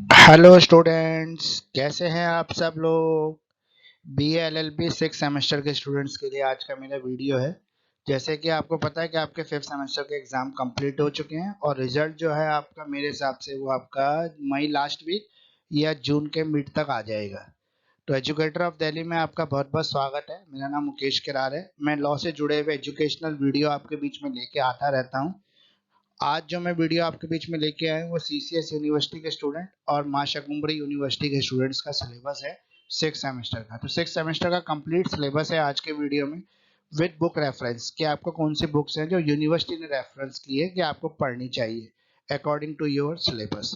Hello students, कैसे हैं आप सब लोग। B L L B six semester के स्टूडेंट्स के लिए आज का मेरा वीडियो है। जैसे कि आपको पता है कि आपके फिफ्थ सेमेस्टर के एग्ज़ाम कंप्लीट हो चुके हैं और रिजल्ट जो है आपका मेरे हिसाब से वो आपका मई लास्ट वीक या जून के मिड तक आ जाएगा। तो एजुकेटर ऑफ दिल्ली में आपका बहुत बहुत स्वागत है। मेरा नाम मुकेश किरार है। मैं लॉ से जुड़े हुए एजुकेशनल वीडियो आपके बीच में लेके आता रहता हूँ। आज जो मैं वीडियो आपके बीच में लेके आया हूँ वो सीसीएस यूनिवर्सिटी के स्टूडेंट और मां शाकुंभरी यूनिवर्सिटी के स्टूडेंट्स का सिलेबस है सिक्स सेमेस्टर का। तो सिक्स सेमेस्टर का कंप्लीट सिलेबस है आज के वीडियो में विद बुक रेफरेंस कि आपको कौन सी बुक्स हैं जो यूनिवर्सिटी ने रेफरेंस की है कि आपको पढ़नी चाहिए अकॉर्डिंग टू योर सिलेबस।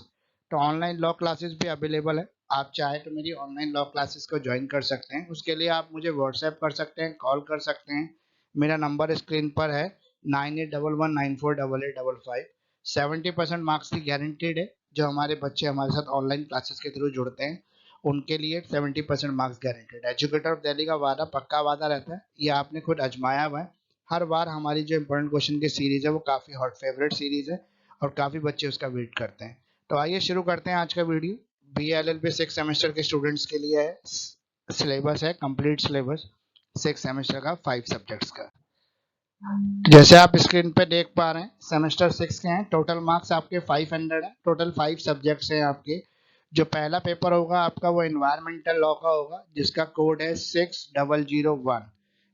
तो ऑनलाइन लॉ क्लासेस भी अवेलेबल है। आप चाहे तो मेरी ऑनलाइन लॉ क्लासेस को ज्वाइन कर सकते हैं। उसके लिए आप मुझे व्हाट्सएप कर सकते हैं, कॉल कर सकते हैं। मेरा नंबर स्क्रीन पर है 9811948855। 70% मार्क्स की गारंटीड है। जो हमारे बच्चे हमारे साथ ऑनलाइन क्लासेस के थ्रू जुड़ते हैं उनके लिए 70% मार्क्स गारंटीड है। एजुकेटर ऑफ दिल्ली का वादा पक्का वादा रहता है, ये आपने खुद आजमाया हुआ है। हर बार हमारी जो इंपॉर्टेंट क्वेश्चन की सीरीज है वो काफ़ी हॉट फेवरेट सीरीज है और काफ़ी बच्चे उसका वेट करते हैं। तो आइए शुरू करते हैं आज का video. B L L B six semester के स्टूडेंट्स के लिए है सिलेबस है कंप्लीट सिलेबस सिक्स सेमेस्टर का 5 सब्जेक्ट्स का। जैसे आप स्क्रीन पे देख पा रहे हैं सेमेस्टर सिक्स के हैं। टोटल मार्क्स आपके 500 है। टोटल 5 सब्जेक्ट्स हैं आपके। जो पहला पेपर होगा आपका वो इन्वायरमेंटल लॉ का होगा जिसका कोड है 6001।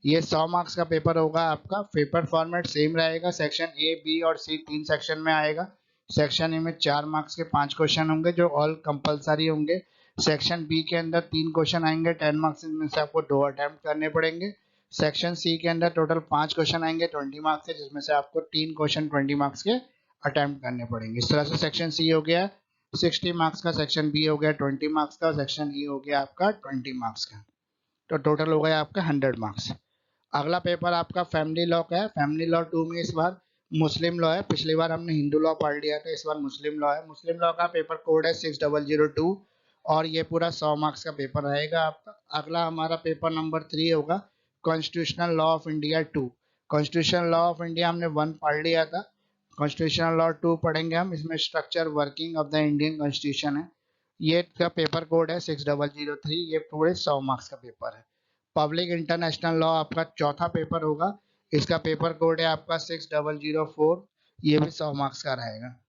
ये 100 मार्क्स का पेपर होगा आपका। पेपर फॉर्मेट सेम रहेगा। सेक्शन ए बी और सी 3 सेक्शन में आएगा। सेक्शन ए में 4 मार्क्स के 5 क्वेश्चन होंगे जो ऑल कंपलसरी होंगे। सेक्शन बी के अंदर 3 क्वेश्चन आएंगे 10 मार्क्स में से आपको 2 अटेम्प्ट करने पड़ेंगे। सेक्शन सी के अंदर टोटल 5 क्वेश्चन आएंगे 20 मार्क्स के जिसमें से आपको 3 क्वेश्चन 20 मार्क्स के अटेम्प्ट करने पड़ेंगे। इस तरह से सेक्शन सी हो गया 60 मार्क्स का, सेक्शन बी हो गया 20 मार्क्स का, सेक्शन ई हो गया आपका 20 मार्क्स का। तो टोटल हो गया आपका 100 मार्क्स। अगला पेपर आपका फैमिली लॉ का है। फैमिली लॉ 2 में इस बार मुस्लिम लॉ है। पिछली बार हमने हिंदू लॉ पढ़ लिया था, इस बार मुस्लिम लॉ है। मुस्लिम लॉ का पेपर कोड है 6002 और ये पूरा 100 मार्क्स का पेपर रहेगा आपका। अगला हमारा पेपर नंबर 3 होगा constitutional law of India 2। Constitutional law of India हमने 1 पढ़ लिया था। कॉन्स्टिट्यूशनल लॉ 2 पढ़ेंगे हम। इसमें structure working of the Indian constitution है। ये का पेपर कोड है 6003। ये पूरे 100 मार्क्स का पेपर है। पब्लिक इंटरनेशनल लॉ आपका चौथा पेपर होगा। इसका पेपर कोड है आपका 6004। ये भी 100 मार्क्स का रहेगा।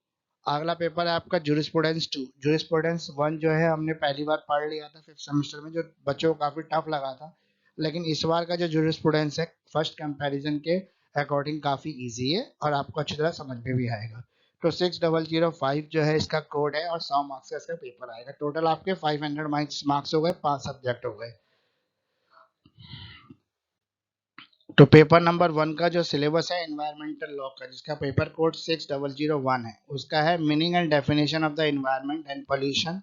अगला पेपर है आपका जूरिस्प्रूडेंस 2। जूरिस्प्रूडेंस 1 जो है हमने पहली बार पढ़ लिया था फिफ्थ सेमेस्टर में, जो बच्चों को काफी टफ लगा था। लेकिन इस बार का जो जूरिस्प्रूडेंस है फर्स्ट कंपैरिजन के अकॉर्डिंग काफी इजी है और आपको अच्छी तरह समझ में भी आएगा। तो 6005 जो है इसका कोड है और 100 मार्क्स का इसका पेपर आएगा। टोटल आपके 500 मार्क्स हो गए, 5 सब्जेक्ट हो गए। तो पेपर नंबर 1 का जो सिलेबस है एनवायरमेंटल लॉ का जिसका पेपर कोड 6001 है, उसका है meaning and definition of the environment and pollution,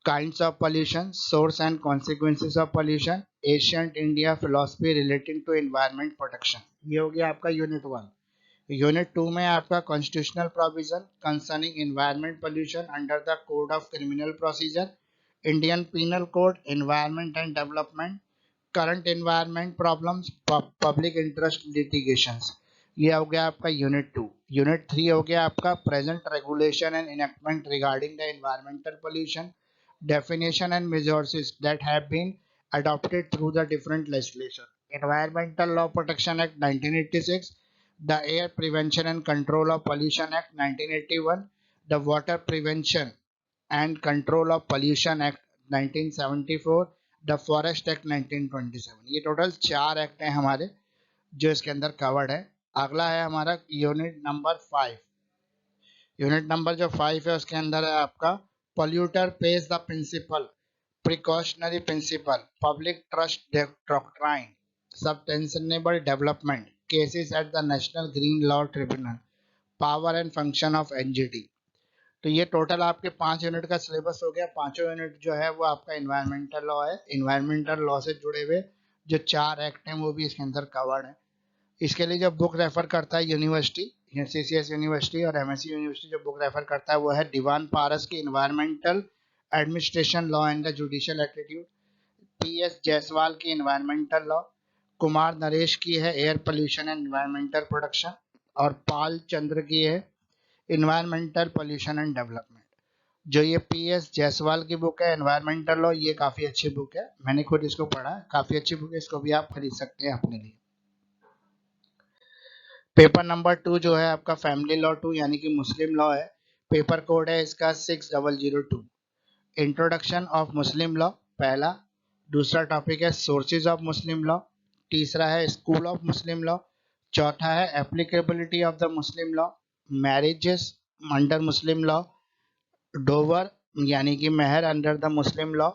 kinds of pollution, source and consequences of pollution, ancient India philosophy relating to environment protection. ये हो गया आपका यूनिट 1। यूनिट 2 में आपका constitutional provision concerning environment pollution under the code of criminal procedure, Indian penal code, environment and development, current environment problems, public interest litigations. ये हो गया आपका यूनिट 2। यूनिट 3 हो गया आपका present regulation and enactment regarding the environmental pollution, definition and measures that have been adopted through the different legislation. Environmental Law Protection Act 1986, the Air Prevention and Control of Pollution Act 1981, the Water Prevention and Control of Pollution Act 1974, the forest act 1927। ये total 4 act हैं हमारे जो इसके अंदर covered है। अगला है हमारा यूनिट नंबर 5। यूनिट नंबर जो 5 है उसके अंदर है आपका polluter pays the principle, precautionary principle, public trust doctrine, sustainable development, cases at the national green law tribunal, power and function of NGT. तो ये टोटल आपके 5 यूनिट का सिलेबस हो गया। पांचों यूनिट जो है वो आपका इन्वायरमेंटल लॉ है। इन्वायरमेंटल लॉ से जुड़े हुए जो 4 एक्ट हैं वो भी इसके अंदर कवर्ड है। इसके लिए जो बुक रेफर करता है यूनिवर्सिटी, सीसीएस यूनिवर्सिटी और एमएससी यूनिवर्सिटी जो बुक रेफर करता है वो है दीवान पारस की environmental administration law and the judicial attitude, PS Jaiswal की इन्वायरमेंटल लॉ, कुमार नरेश की है air pollution and environmental protection और पाल चंद्र की है इन्वायरमेंटल पोल्यूशन एंड डेवलपमेंट। जो ये PS जायसवाल की बुक है एनवायरमेंटल लॉ, ये काफी अच्छी बुक है, मैंने खुद इसको पढ़ा है, काफी अच्छी बुक है, इसको भी आप खरीद सकते हैं अपने लिए। पेपर नंबर 2 जो है आपका फैमिली लॉ 2 यानी कि मुस्लिम लॉ है। पेपर कोड है इसका 6002। इंट्रोडक्शन ऑफ मुस्लिम लॉ पहला। दूसरा टॉपिक है सोर्सेज ऑफ मुस्लिम लॉ। तीसरा है स्कूल ऑफ मुस्लिम लॉ। चौथा है applicability of the Muslim law, marriages under Muslim law, Dover यानी कि मेहर अंडर द मुस्लिम लॉ,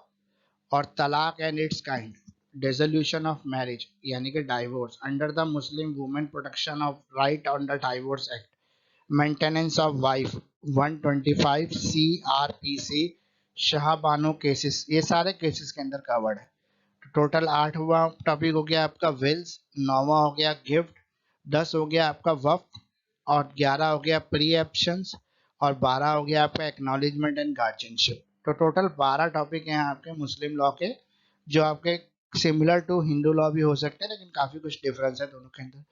और तलाक and it's kind, dissolution of marriage यानी कि divorce under the Muslim women protection of right under divorce act, maintenance of wife 125 CRPC, Shah Bano cases, ये सारे cases के अंदर कवर्ड है। टोटल 8वां टॉपिक हो गया आपका विल्स, 9वां हो गया गिफ्ट, 10 हो गया आपका वफ्त, और 11 हो गया प्री एप्शंस, और 12 हो गया आपका एक्नॉलेजमेंट एंड गार्जियनशिप। तो टोटल 12 टॉपिक हैं आपके मुस्लिम लॉ के, जो आपके सिमिलर टू हिंदू लॉ भी हो सकते हैं, लेकिन काफी कुछ डिफरेंस है दोनों के अंदर,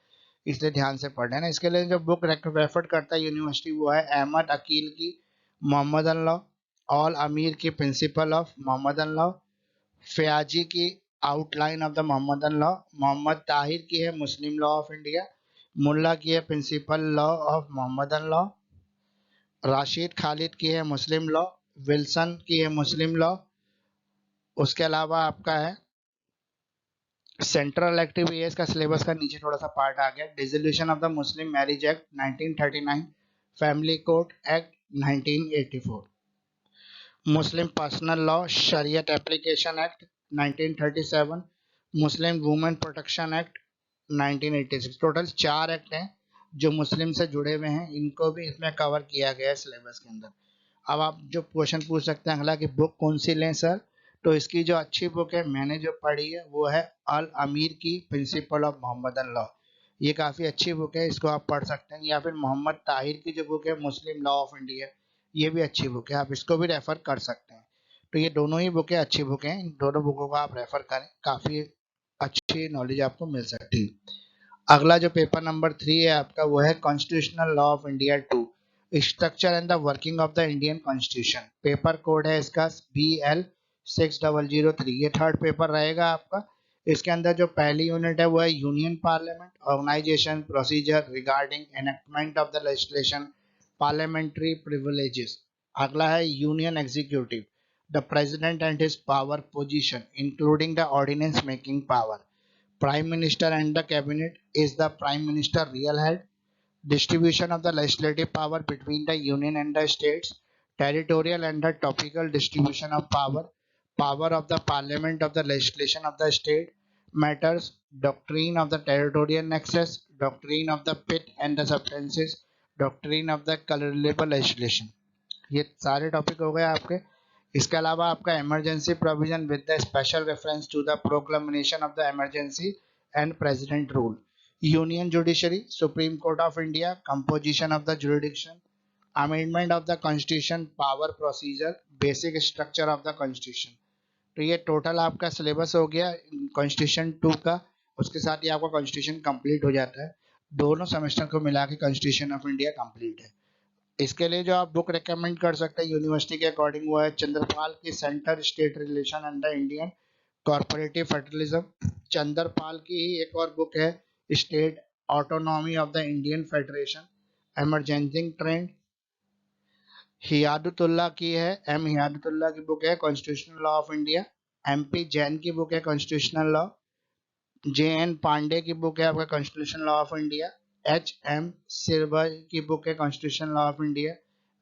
इसलिए ध्यान से पढ़ना है ना। इसके लिए जो बुक रेफर करता है यूनिवर्सिटी वो है अहमद अकील की मोहम्मदन लॉ, ऑल अमीर की principle of Mohammedan law, Fyzee की outline of the Mohammedan law, Mohammad Tahir की है Muslim law of India, Mulla की है principle law of Mohammedan law, Rashid Khalid की है मुस्लिम लॉ, विल्सन की है मुस्लिम लॉ। उसके अलावा आपका है सेंट्रल इलेक्टिव ईएस का सिलेबस का नीचे थोड़ा सा पार्ट आ गया, dissolution of the Muslim marriage act 1939, family court act 1984, Muslim personal law Shariat application act 1937, Muslim women protection act 1986। Total 4 act हैं जो मुस्लिम से जुड़े हुए हैं, इनको भी इसमें कवर किया गया है सिलेबस के अंदर। अब आप जो क्वेश्चन पूछ सकते हैं अगला कि बुक कौन सी लें सर, तो इसकी जो अच्छी बुक है मैंने जो पढ़ी है वो है अल अमीर की प्रिंसिपल ऑफ मोहम्मदन लॉ, ये काफ़ी अच्छी बुक है, इसको आप पढ़ सकते हैं। या फिर मोहम्मद ताहिर की जो बुक है मुस्लिम लॉ ऑफ इंडिया, ये भी अच्छी बुक है, आप इसको भी रेफर कर सकते हैं। तो ये दोनों ही बुकें अच्छी बुकें हैं, इन दोनों बुकों को आप रेफर करें, काफ़ी अच्छी नॉलेज आपको मिल सकती है। अगला जो पेपर नंबर 3 है आपका वो है constitutional law of India 2, structure and the working of the Indian constitution. Paper code है इसका BL 6003, ये थर्ड पेपर रहेगा आपका। इसके अंदर जो पहली यूनिट है वो है union parliament, organisation, procedure regarding enactment of the legislation, parliamentary privileges. अगला है union executive, the president and his power position including the ordinance making power, Prime Minister and the Cabinet, is the Prime Minister real head? Distribution of the legislative power between the Union and the states, territorial and the topical distribution of power, power of the Parliament of the legislation of the state matters, doctrine of the territorial nexus, doctrine of the pit and the substances, doctrine of the colorable legislation। ये सारे topic हो गए आपके। इसके अलावा आपका emergency provision with the special reference to the proclamation of the emergency and president rule, union judiciary, supreme court of India, composition of the jurisdiction, amendment of the constitution, power procedure, basic structure of the constitution. तो ये total आपका syllabus हो गया constitution 2 का, उसके साथ ही आपका constitution complete हो जाता है। दोनों सेमेस्टर को मिला के कॉन्स्टिट्यूशन ऑफ इंडिया कंप्लीट है। इसके लिए जो आप बुक रिकमेंड कर सकते हैं यूनिवर्सिटी के अकॉर्डिंग वो है चंद्रपाल की centre state relation and the Indian corporative federalism. Chandrapal की ही एक और बुक है state autonomy of the Indian federation, emerging trend. Hidayatullah की है हियादुल्ला की बुक है constitutional law of India. MP Jain की बुक है कॉन्स्टिट्यूशनल लॉ। JN पांडे की बुक है आपका constitution law of India. HM सिरवर की बुक है constitution law of India.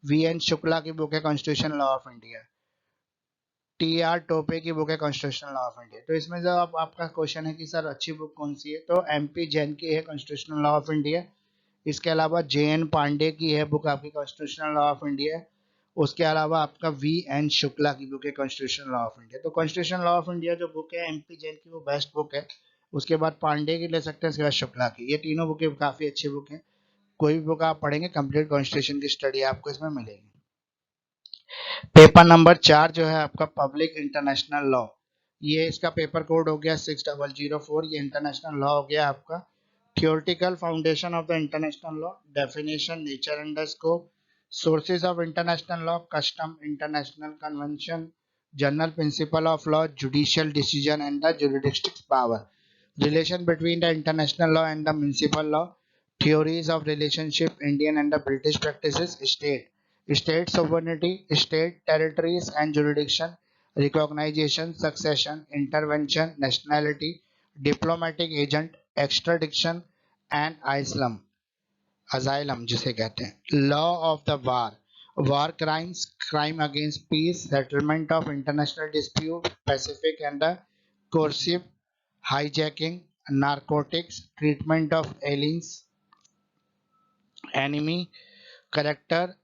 VN Shukla की बुक है constitution law of India. TR Tope की बुक है कॉन्स्टिट्यूशन लॉ ऑफ इंडिया। तो इसमें जब आपका क्वेश्चन है कि सर अच्छी बुक कौन सी है, तो MP जैन की है कॉन्स्टिट्यूशनल लॉ ऑफ इंडिया। इसके अलावा JN पांडे की है बुक आपकी कॉन्स्टिट्यूशनल लॉ ऑफ इंडिया। उसके अलावा आपका VN शुक्ला की बुक है कॉन्स्टिट्यूशनल लॉ ऑफ इंडिया। तो कॉन्स्टिट्यूशनल लॉ ऑफ इंडिया जो बुक है MP जैन की वो बेस्ट बुक है। उसके बाद पांडे की ले सकते हैं, उसके बाद शुक्ला की, ये तीनों बुकें काफी अच्छी बुक हैं। कोई भी बुक आप पढ़ेंगे कंप्लीट कॉन्स्टिट्यूशन की स्टडी आपको इसमें मिलेगी। पेपर नंबर 4 जो है आपका पब्लिक इंटरनेशनल लॉ, ये इसका पेपर कोड हो गया 6004, ये इंटरनेशनल लॉ हो गया आपका। Theoretical foundation of the international law, definition, nature and the scope, Sources of international law: custom, international convention, general principle of law, judicial decision, and the jurisdictional power. Relation between the international law and the municipal law. Theories of relationship: Indian and the British practices. State sovereignty, state territories and jurisdiction, recognition, succession, intervention, nationality, diplomatic agent, extradition, and asylum जिसे कहते हैं. Law of the war crimes, crime against peace, settlement of international dispute, Pacific and the coercive, hijacking, narcotics, treatment of aliens, enemy character,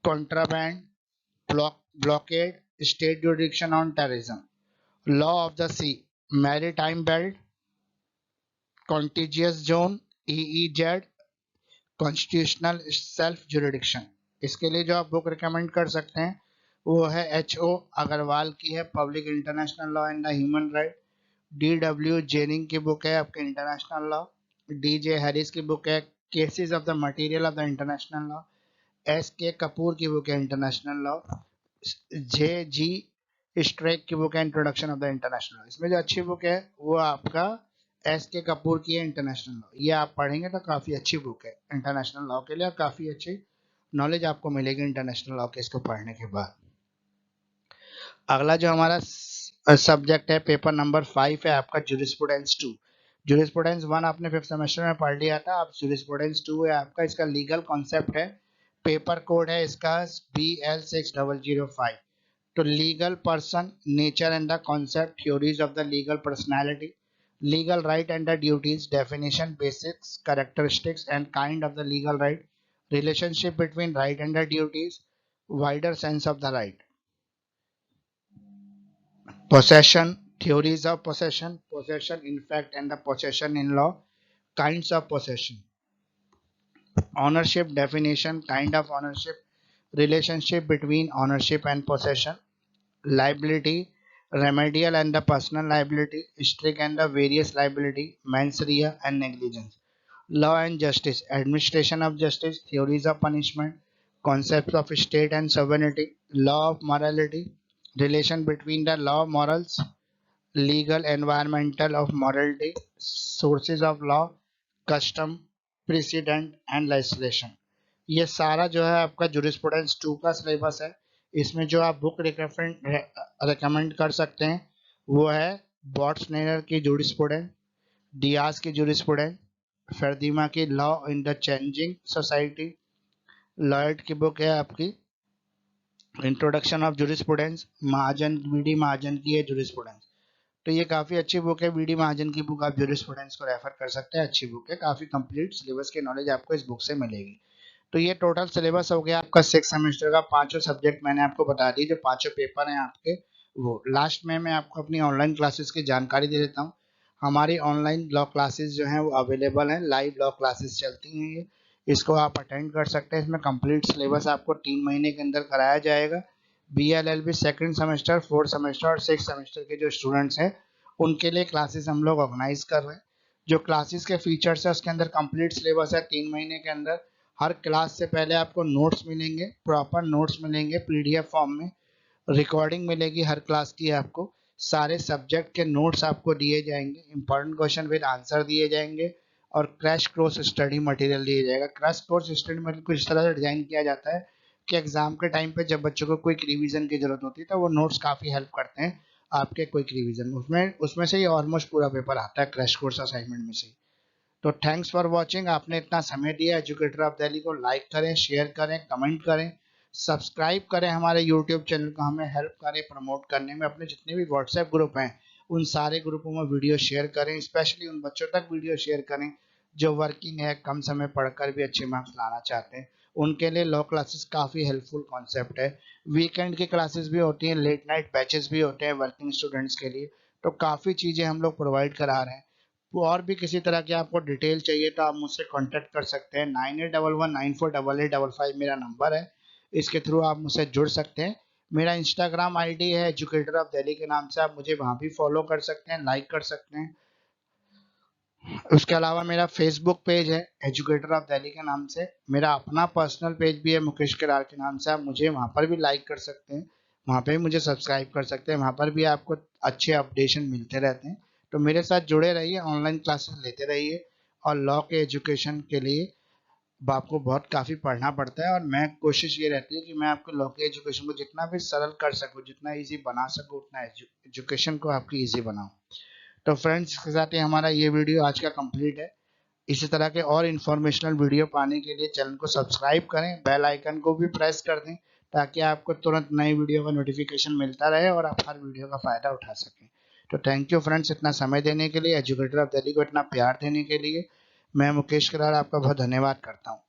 contraband, blockade, state jurisdiction on terrorism. Law of the sea, maritime belt, contiguous zone, EEZ, constitutional self jurisdiction. इसके लिए जो आप book recommend कर सकते हैं वो है H.O. Agarwal की है, public international law and the human right. D.W. Ginning की बुक है आपके इंटरनेशनल लॉ. D.J. हैरिस की बुक है cases of the material of the international law. S.K. Kapoor की बुक है इंटरनेशनल लॉ. J.G. स्ट्रेक की बुक है introduction of the international law. इसमें जो अच्छी बुक है वो आपका S.K. कपूर की है इंटरनेशनल लॉ. ये आप पढ़ेंगे तो काफ़ी अच्छी बुक है इंटरनेशनल लॉ के लिए, और काफ़ी अच्छी नॉलेज आपको मिलेगी इंटरनेशनल लॉ के इसको पढ़ने के बाद. अगला जो हमारा सब्जेक्ट है पेपर नंबर 5 है आपका जुरिस्प्रूडेंस 2. जुरिस्प्रूडेंस 1 आपने 5th सेमेस्टर में पढ़ लिया था. अब जुरिस्प्रूडेंस 2 है आपका. इसका लीगल कॉन्सेप्ट है, पेपर कोड है इसका BL6005. तो legal person, nature and the concept, theories of the legal personality, legal right and the duties, definition, basics, characteristics and kind of the legal right, relationship between right and the duties, wider sense of the right, possession, theories of possession, possession in fact and the possession in law, kinds of possession, ownership definition, kind of ownership, relationship between ownership and possession, liability, remedial and the personal liability, strict and the various liability, mens rea and negligence. Law and justice, administration of justice, theories of punishment, concepts of state and sovereignty, law of morality, relation between the law of morals, legal environmental of morality, sources of law, custom, precedent and legislation. ये सारा जो है आपका jurisprudence 2 का syllabus है. इसमें जो आप बुक रिकमेंड कर सकते हैं वो है बॉट्सनेयर की जुरिस्प्रूडेंस, डियाज की जुरिस्प्रूडेंस, फर्दीमा की law in the changing society, Lloyd की बुक है आपकी introduction of jurisprudence, Mahajan BD Mahajan की है जुरिस्प्रूडेंस. तो ये काफ़ी अच्छी बुक है, बीडी महाजन की बुक. आप जुरिस्प्रूडेंस को रेफर कर सकते हैं, अच्छी बुक है, काफ़ी कंप्लीट सिलेबस की नॉलेज आपको इस बुक से मिलेगी. तो ये टोटल सिलेबस हो गया आपका 6 सेमेस्टर का. पांचों सब्जेक्ट मैंने आपको बता दी, जो पांचों पेपर हैं आपके वो. लास्ट में मैं आपको अपनी ऑनलाइन क्लासेस की जानकारी दे देता हूँ. हमारी ऑनलाइन लॉ क्लासेस जो हैं वो अवेलेबल हैं, लाइव लॉ क्लासेस चलती हैं ये. इसको आप अटेंड कर सकते हैं. इसमें कंप्लीट सिलेबस आपको 3 महीने के अंदर कराया जाएगा. BLLB second semester, 4th semester और 6th सेमेस्टर के जो स्टूडेंट्स हैं उनके लिए क्लासेस हम लोग ऑर्गेनाइज कर रहे हैं. जो क्लासेस के फीचर्स है उसके अंदर कंप्लीट सिलेबस है 3 महीने के अंदर. हर क्लास से पहले आपको नोट्स मिलेंगे, प्रॉपर नोट्स मिलेंगे PDF फॉर्म में, रिकॉर्डिंग मिलेगी हर क्लास की आपको, सारे सब्जेक्ट के नोट्स आपको दिए जाएंगे, इंपॉर्टेंट क्वेश्चन विद आंसर दिए जाएंगे और क्रैश कोर्स स्टडी मटेरियल दिया जाएगा. क्रैश कोर्स स्टडी मटेरियल को इस तरह से डिजाइन किया जाता है कि एग्जाम के टाइम पे जब बच्चों को क्विक रिवीजन की जरूरत होती है तो वो नोट्स काफी हेल्प करते हैं आपके क्विक रिवीजन. उसमें से ही ऑलमोस्ट पूरा पेपर आता है क्रैश कोर्स असाइनमेंट में से. तो थैंक्स फॉर वॉचिंग. आपने इतना समय दिया. एजुकेटर ऑफ दिल्ली को लाइक करें, शेयर करें, कमेंट करें, सब्सक्राइब करें हमारे यूट्यूब चैनल को. हमें हेल्प करें प्रमोट करने में. अपने जितने भी व्हाट्सएप ग्रुप हैं उन सारे ग्रुपों में वीडियो शेयर करें. स्पेशली उन बच्चों तक वीडियो शेयर करें जो वर्किंग है, कम समय पढ़कर भी अच्छे मार्क्स लाना चाहते हैं. उनके लिए लॉ क्लासेस काफ़ी हेल्पफुल कॉन्सेप्ट है. वीकेंड की क्लासेस भी होती हैं, लेट नाइट बैचेस भी होते हैं वर्किंग स्टूडेंट्स के लिए. तो काफ़ी चीज़ें हम लोग प्रोवाइड करा रहे हैं. और भी किसी तरह की आपको डिटेल चाहिए तो आप मुझसे कांटेक्ट कर सकते हैं. 9811948855 मेरा नंबर है. इसके थ्रू आप मुझसे जुड़ सकते हैं. मेरा इंस्टाग्राम ID है एजुकेटर ऑफ दिल्ली के नाम से. आप मुझे वहाँ भी फॉलो कर सकते हैं, लाइक कर सकते हैं. उसके अलावा मेरा फेसबुक पेज है एजुकेटर ऑफ दिल्ली के नाम से। मेरा अपना पर्सनल पेज भी है मुकेश किरार के नाम से। आप मुझे वहाँ पर भी लाइक कर सकते हैं, वहाँ पे भी मुझे सब्सक्राइब कर सकते हैं। वहाँ पर भी आपको अच्छे अपडेशन मिलते रहते हैं। तो मेरे साथ जुड़े रहिए, ऑनलाइन क्लासेस लेते रहिए। और लॉ के एजुकेशन के लिए आपको बहुत काफ़ी पढ़ना पड़ता है, और मैं कोशिश ये रहती है कि मैं आपके लॉ के एजुकेशन को जितना भी सरल कर सकूँ, जितना ईजी बना सकूँ, उतना एजुकेशन को आपकी ईजी बनाऊँ। तो फ्रेंड्स, इसके साथ ही हमारा ये वीडियो आज का कंप्लीट है। इसी तरह के और इन्फॉर्मेशनल वीडियो पाने के लिए चैनल को सब्सक्राइब करें, बेल आइकन को भी प्रेस कर दें, ताकि आपको तुरंत नई वीडियो का नोटिफिकेशन मिलता रहे और आप हर वीडियो का फ़ायदा उठा सकें। तो थैंक यू फ्रेंड्स, इतना समय देने के लिए, एजुकेटर ऑफ दिल्ली को इतना प्यार देने के लिए। मैं मुकेश किरार आपका बहुत धन्यवाद करता हूँ।